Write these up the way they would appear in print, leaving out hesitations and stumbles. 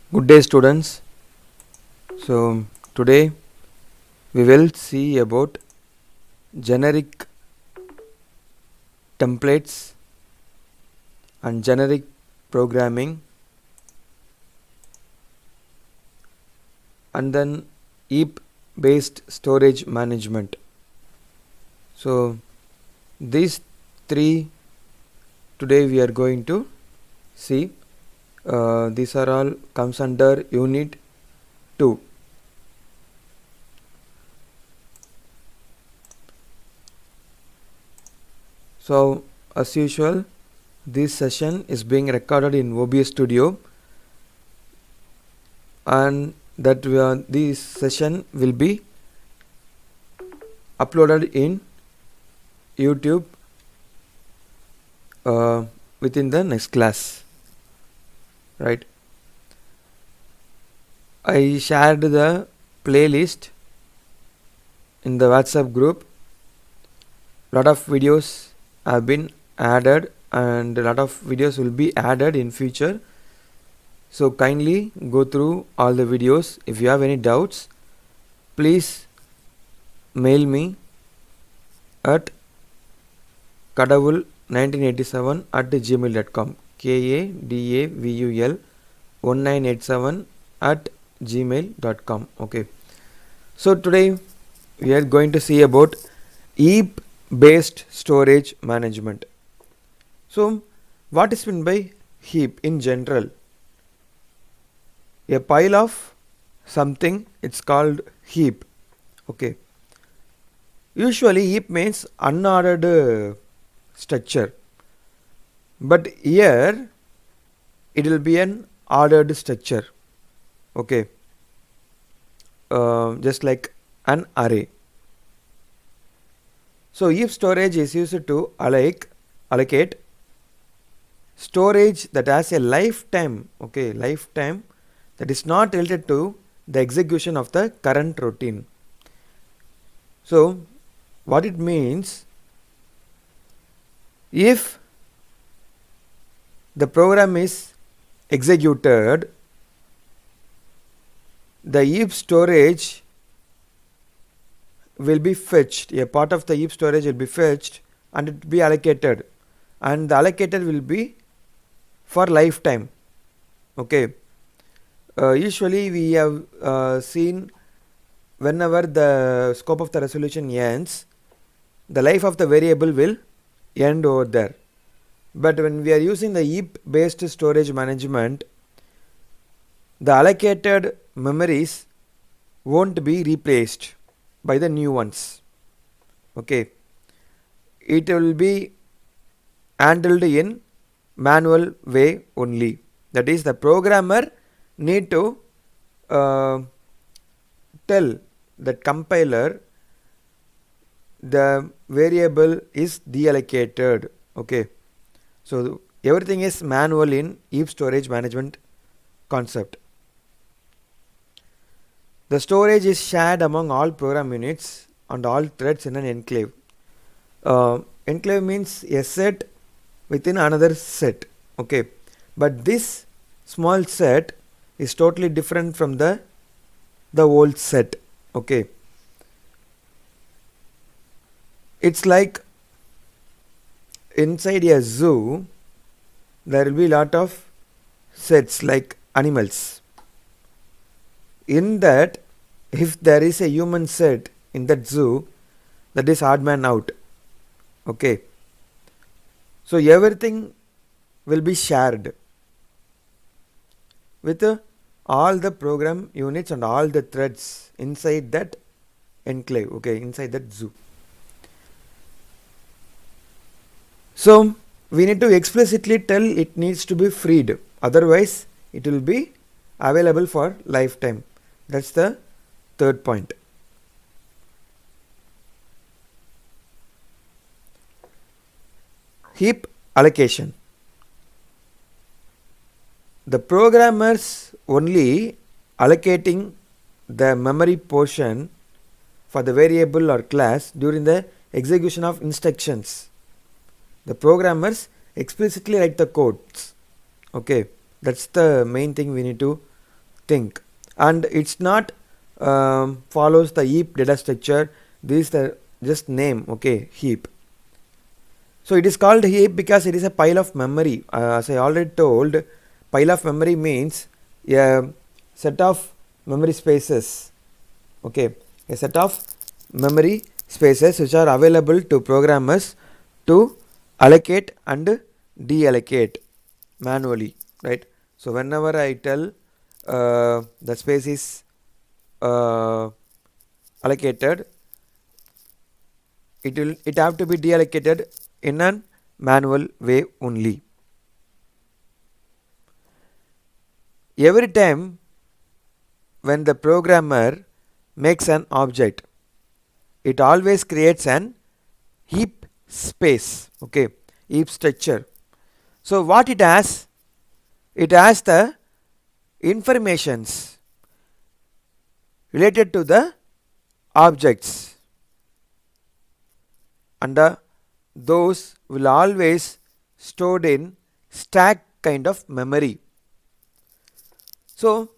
Good day, students. So, today we will see about generic templates and generic programming, and then heap based storage management. So, these three today we are going to see. These are all comes under unit 2. So, as usual, this session is being recorded in OBS Studio, and that this session will be uploaded in YouTube within the next class, right? I shared the playlist in the WhatsApp group. Lot of videos have been added and a lot of videos will be added in future. So kindly go through all the videos. If you have any doubts, please mail me at kadavul1987@gmail.com, kadavul1987@gmail.com. Okay. So today we are going to see about heap based storage management. So what is meant by heap in general? A pile of something, it's called heap. Okay. Usually heap means unordered structure, but here it will be an ordered structure. Okay. Just like an array. So heap storage is used to allocate storage that has a lifetime, okay, lifetime that is not related to the execution of the current routine. So what it means, if the program is executed, the heap storage will be fetched, a part of the heap storage will be fetched and it will be allocated, and the allocated will be for lifetime. Okay. Usually we have seen whenever the scope of the resolution ends, the life of the variable will end over there. But when we are using the heap based storage management, the allocated memories won't be replaced by the new ones. Okay. It will be handled in manual way only. That is, the programmer need to tell the compiler the variable is deallocated. Okay. So everything is manual in heap storage management concept. The storage is shared among all program units and all threads in an enclave. Enclave means a set within another set. Okay. But this small set is totally different from the whole set. Okay. It's like inside a zoo there will be lot of sets like animals. In that, if there is a human set in that zoo, that is odd man out. Okay. So everything will be shared with all the program units and all the threads inside that enclave. Okay, inside that zoo. So we need to explicitly tell it needs to be freed, otherwise it will be available for lifetime. That's the third point. Heap allocation. The programmers only allocating the memory portion for the variable or class during the execution of instructions. The programmers explicitly write the codes. Okay, that's the main thing we need to think, and it's not follows the heap data structure. This is the just name, okay, heap. So it is called heap because it is a pile of memory. As I already told, pile of memory means a set of memory spaces, okay, a set of memory spaces which are available to programmers to allocate and deallocate manually, right? So whenever I tell the space is allocated, it have to be deallocated in a manual way only. Every time when the programmer makes an object, it always creates an heap space, okay, heap structure. So what it has the informations related to the objects, and those will always stored in stack kind of memory. So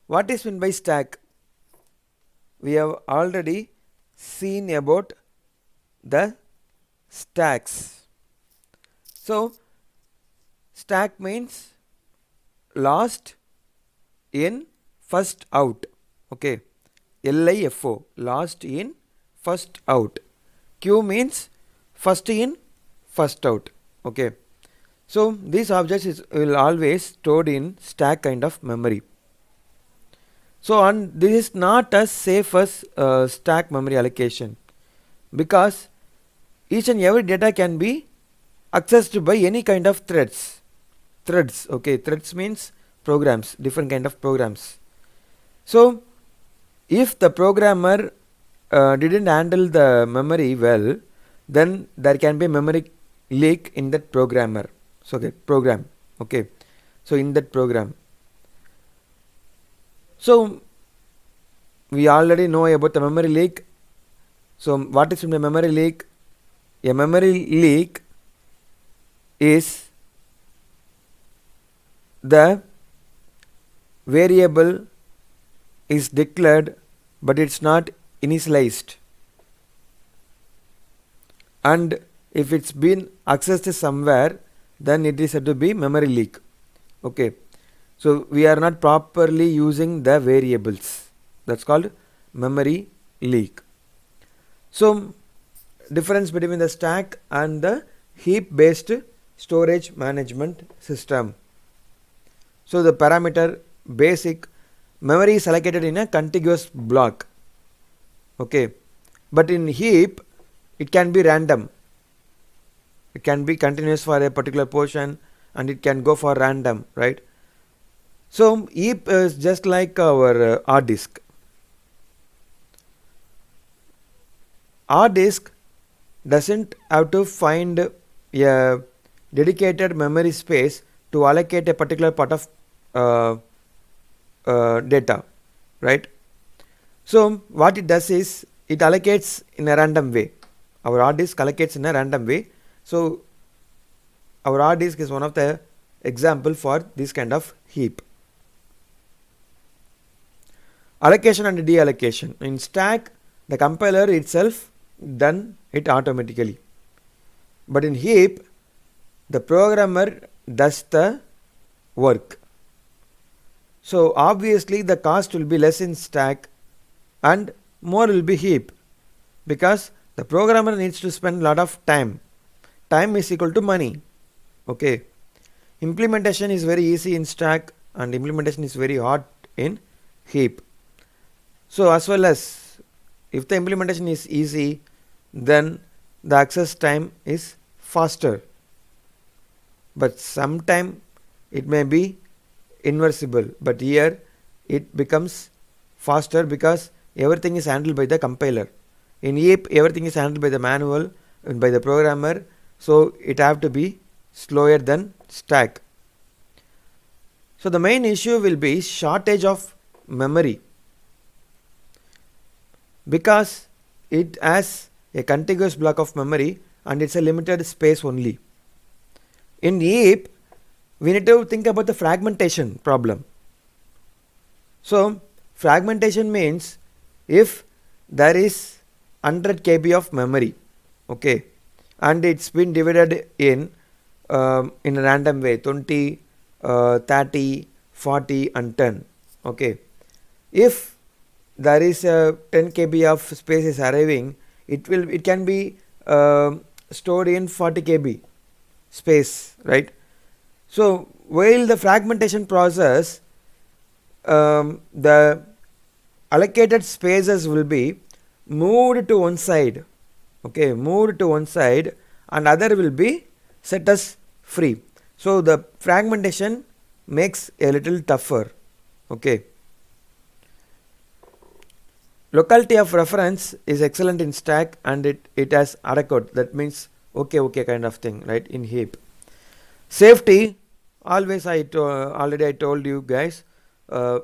what is meant by stack? We have already seen about the stacks. So stack means last in first out, okay, LIFO, last in first out. Q means first in first out, okay. So these objects will always stored in stack kind of memory. So and this is not as safe as stack memory allocation, because each and every data can be accessed by any kind of threads, okay, threads means programs, different kind of programs. So if the programmer didn't handle the memory well, then there can be memory leak in that programmer, so that program, okay, so in that program. So we already know about the memory leak. So what is a memory leak? A memory leak is the variable is declared but it's not initialized, and if it's been accessed somewhere, then it is said to be memory leak, okay. So we are not properly using the variables, that's called memory leak. So difference between the stack and the heap based storage management system. So the parameter basic memory is allocated in a contiguous block, okay, but in heap it can be random, it can be continuous for a particular portion and it can go for random, right? So heap is just like our hard disk. Hard disk doesn't have to find a dedicated memory space to allocate a particular part of data, right? So what it does is it allocates in a random way. Our hard disk allocates in a random way. So our hard disk is one of the example for this kind of heap. Allocation and deallocation. In stack, the compiler itself done it automatically, but in heap the programmer does the work. So obviously the cost will be less in stack and more will be heap, because the programmer needs to spend a lot of time. Time is equal to money, okay. Implementation is very easy in stack and implementation is very hard in heap. So as well as if the implementation is easy, then the access time is faster, but sometime it may be inversible, but here it becomes faster because everything is handled by the compiler. In heap everything is handled by the manual and by the programmer, so it have to be slower than stack. So the main issue will be shortage of memory, because it has a contiguous block of memory and it's a limited space only. In heap we need to think about the fragmentation problem. So fragmentation means if there is 100 KB of memory, okay, and it's been divided in a random way, 20, 30, 40 and 10, okay. If there is a 10 KB of space is arriving, it can be stored in 40 KB space, right? So while the fragmentation process, the allocated spaces will be moved to one side, okay, moved to one side, and other will be set as free. So the fragmentation makes a little tougher, okay. Locality of reference is excellent in stack, and it has adequate, that means okay kind of thing, right, in heap. Safety, always already I told you guys,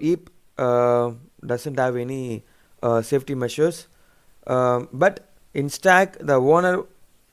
heap doesn't have any safety measures, but in stack the owner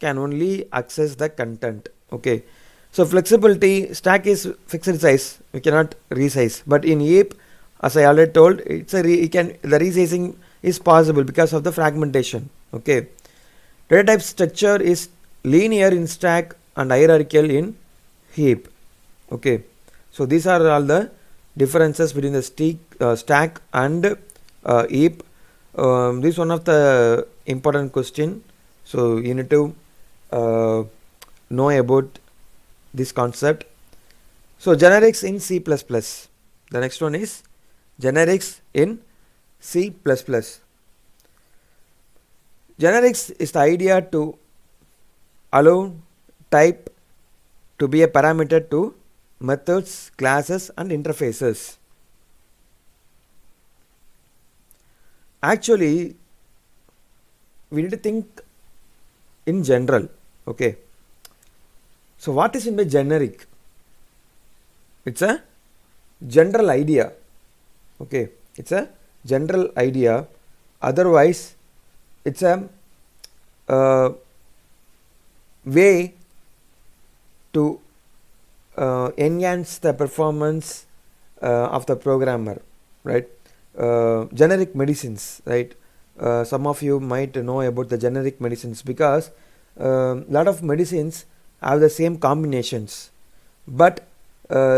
can only access the content, okay. So flexibility, stack is fixed size, we cannot resize, but in heap, as I already told, it's a the resizing is possible because of the fragmentation, okay. Data type structure is linear in stack and hierarchical in heap, okay. So these are all the differences between the stack and heap. This is one of the important question, so you need to know about this concept. So generics in C++, the next one is generics in C++. Generics is the idea to allow type to be a parameter to methods, classes and interfaces. Actually, we need to think in general, okay. So what is in the generic? It's a general idea, okay, it's a general idea, otherwise it's a way to enhance the performance of the programmer, right. Generic medicines, right, some of you might know about the generic medicines, because lot of medicines have the same combinations, but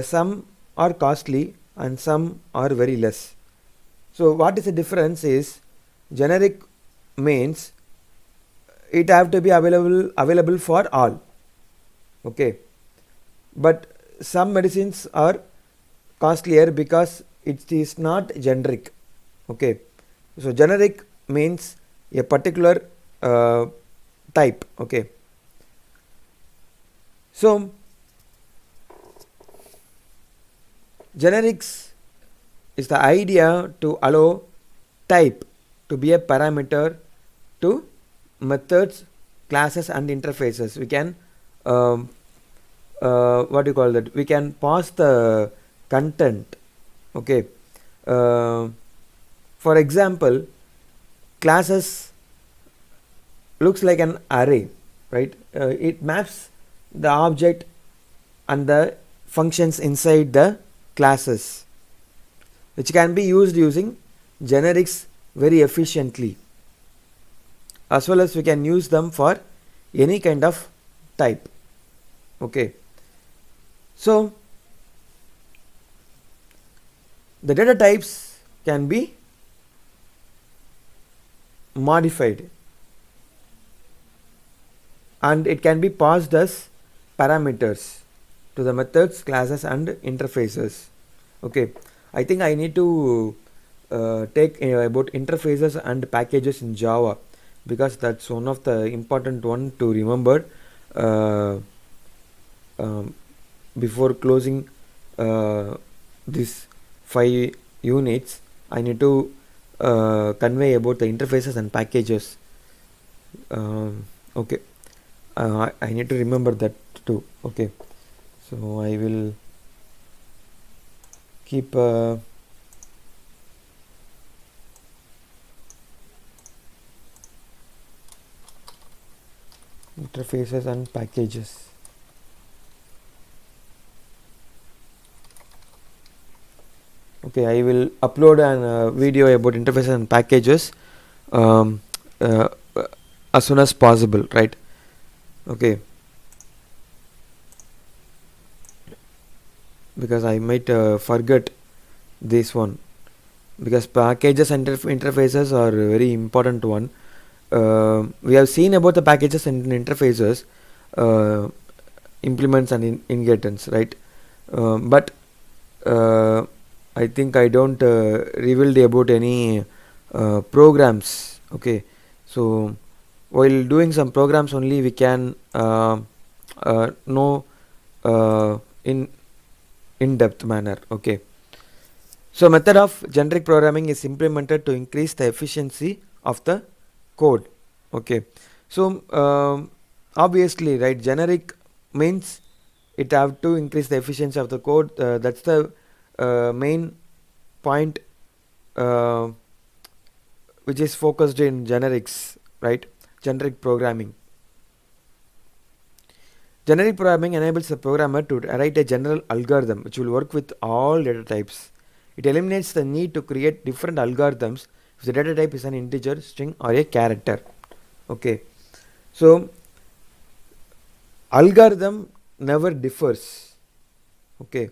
some are costly and some are very less. So what is the difference is, generic means it have to be available for all, okay, but some medicines are costlier because it is not generic, okay. So generic means a particular type, okay. So generics is the idea to allow type to be a parameter to methods, classes and interfaces. We can what do you call that, we can pass the content, okay. For example, classes looks like an array, right. It maps the object and the functions inside the classes, which can be used using generics very efficiently, as well as we can use them for any kind of type, okay. So the data types can be modified and it can be passed as parameters to the methods, classes and interfaces, okay. I think I need to take about interfaces and packages in Java, because that's one of the important one to remember before closing this 5 units. I need to convey about the interfaces and packages, okay. I need to remember that too, okay. So I will keep interfaces and packages. Okay, I will upload an video about interfaces and packages um, uh, as soon as possible, right? Okay, because I might forget this one, because packages and interfaces are a very important one. We have seen about the packages and interfaces, uh, implements and inheritance, right? But I think I don't revealed about any programs. Okay, so while doing some programs only, we can know in in-depth manner. Okay, so method of generic programming is implemented to increase the efficiency of the code. Okay, so obviously, right, generic means it have to increase the efficiency of the code. That's the main point uh, which is focused in generics, right? Generic programming. Generic programming enables the programmer to write a general algorithm which will work with all data types. It eliminates the need to create different algorithms if the data type is an integer, string, or a character. Okay, so algorithm never differs. Okay,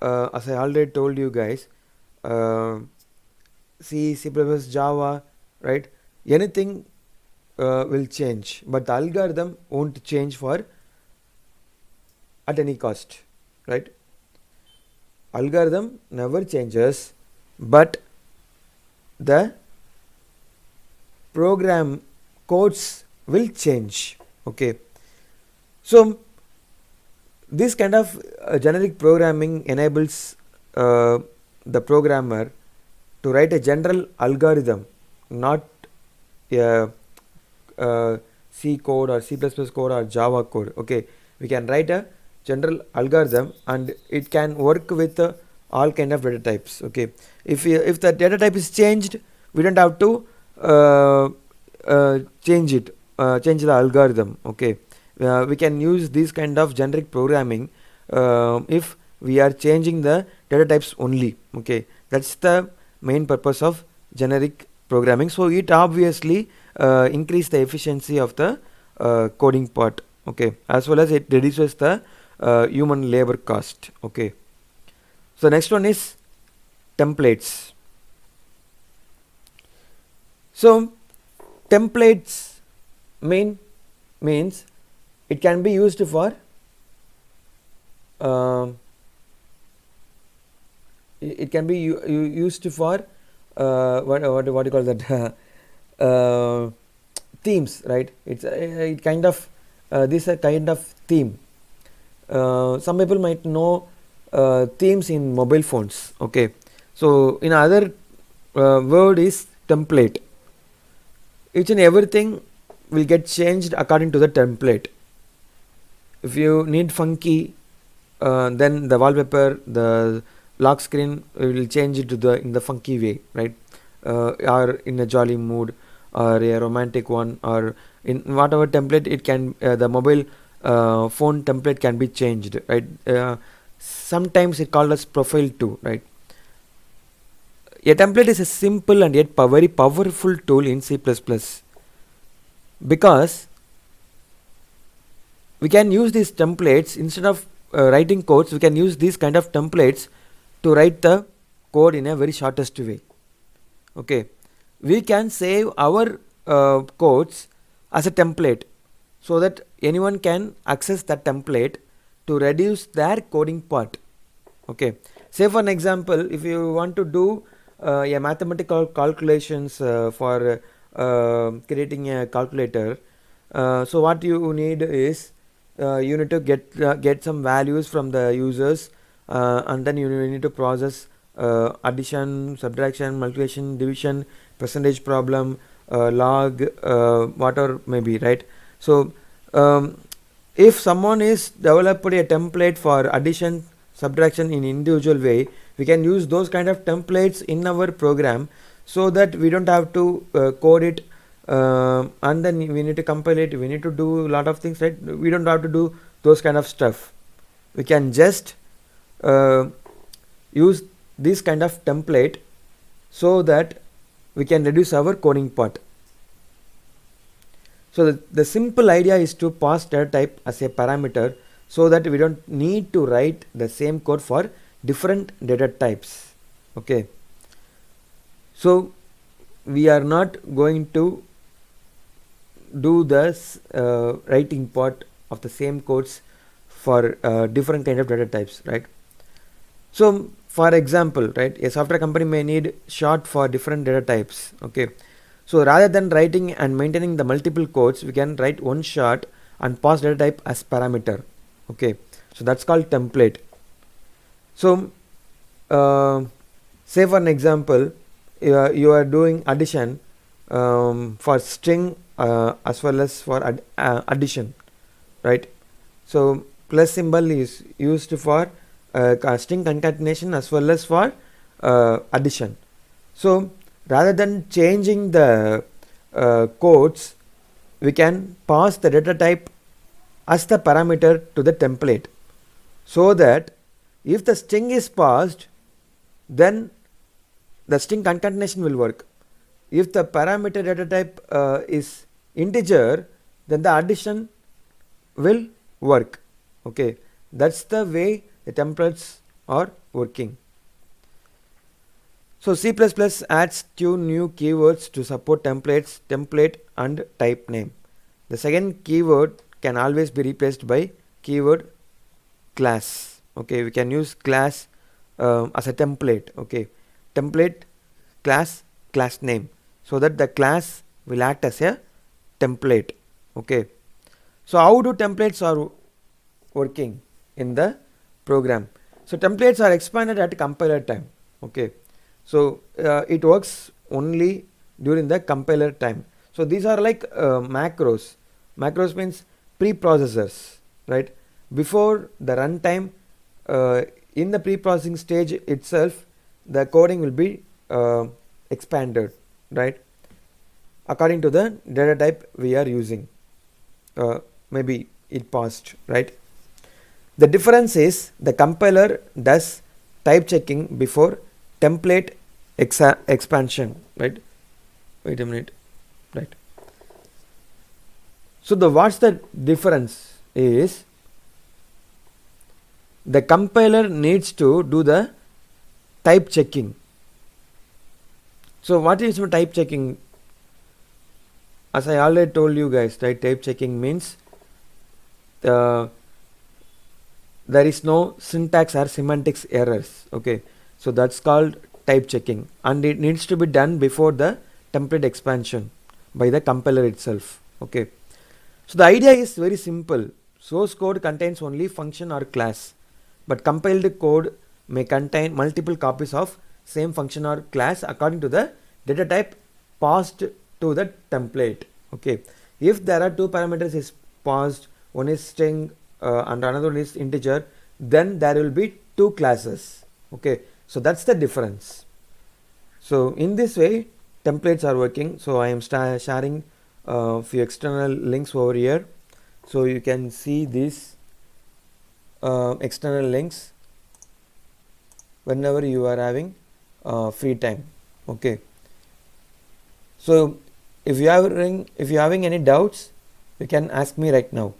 as I already told you guys, C, C++, Java, right? Anything will change, but the algorithm won't change for at any cost, right? Algorithm never changes, but the program codes will change. Okay, so this kind of generic programming enables the programmer to write a general algorithm, not a C code or C++ code or Java code. Okay, we can write a general algorithm and it can work with all kind of data types. Okay, if the data type is changed, we don't have to change the algorithm. Okay, we can use this kind of generic programming if we are changing the data types only. Okay, that's the main purpose of generic programming. So it obviously increase the efficiency of the coding part. Okay, as well as it reduces the human labor cost. Okay, so next one is templates. So templates means it can be used for it can be used for what do you call that themes, right? It's it kind of this a kind of theme. Some people might know themes in mobile phones. Okay, so in other word is template. Each and everything will get changed according to the template. If you need funky, then the wallpaper, the lock screen will change it to the in the funky way, right? Or in a jolly mood, or a romantic one, or in whatever template it can. The mobile phone template can be changed, right? Sometimes it called as profile too, right? A template is a simple and yet very powerful tool in C++, because we can use these templates instead of writing codes. We can use these kind of templates to write the code in a very shortest way. Okay, we can save our codes as a template so that anyone can access that template to reduce their coding part. Okay, say for an example, if you want to do a mathematical calculations for creating a calculator, so what you need is you need to get some values from the users, and then you need to process addition, subtraction, multiplication, division, percentage problem, log, whatever may be, right? So if someone is developed a template for addition, subtraction in individual way, we can use those kind of templates in our program, so that we don't have to code it, and then we need to compile it, we need to do a lot of things, right? We don't have to do those kind of stuff. We can just use this kind of template so that we can reduce our coding part. So the simple idea is to pass data type as a parameter so that we don't need to write the same code for different data types. Okay, so we are not going to do this writing part of the same codes for different kind of data types, right? So for example, right, a software company may need short for different data types. Okay, so rather than writing and maintaining the multiple codes, we can write one short and pass data type as parameter. Okay, so that's called template. So say for an example, you are doing addition for string as well as for addition, right? So plus symbol is used for string concatenation as well as for addition. So rather than changing the codes, we can pass the data type as the parameter to the template, so that if the string is passed, then the string concatenation will work. If the parameter data type is integer, then the addition will work. Okay, that's the way the templates are working. So C++ adds 2 new keywords to support templates, template and type name. The second keyword can always be replaced by keyword class. Okay, we can use class as a template. Okay, template class name, so that the class will act as a template. Okay, so how do templates are working in the program? So templates are expanded at compiler time. Okay, so it works only during the compiler time. So these are like macros. Macros means preprocessors, right? Before the runtime, in the pre-processing stage itself, the coding will be expanded, right, according to the data type we are using. Maybe it passed, right? The difference is the compiler does type checking before template expansion, right? Wait a minute, right? So what's the difference is the compiler needs to do the type checking. So what is type checking? As I already told you guys, right, type checking means there is no syntax or semantics errors. Okay, so that's called type checking, and it needs to be done before the template expansion by the compiler itself. Okay, so the idea is very simple. Source code contains only function or class, but compiled code may contain multiple copies of same function or class according to the data type passed to the template. Okay, if there are two parameters is passed, one is string and another one is integer, then there will be two classes. Okay, so that's the difference. So in this way templates are working. So I am sharing few external links over here, so you can see these external links whenever you are having free time. Okay, so if you are having any doubts, you can ask me right now.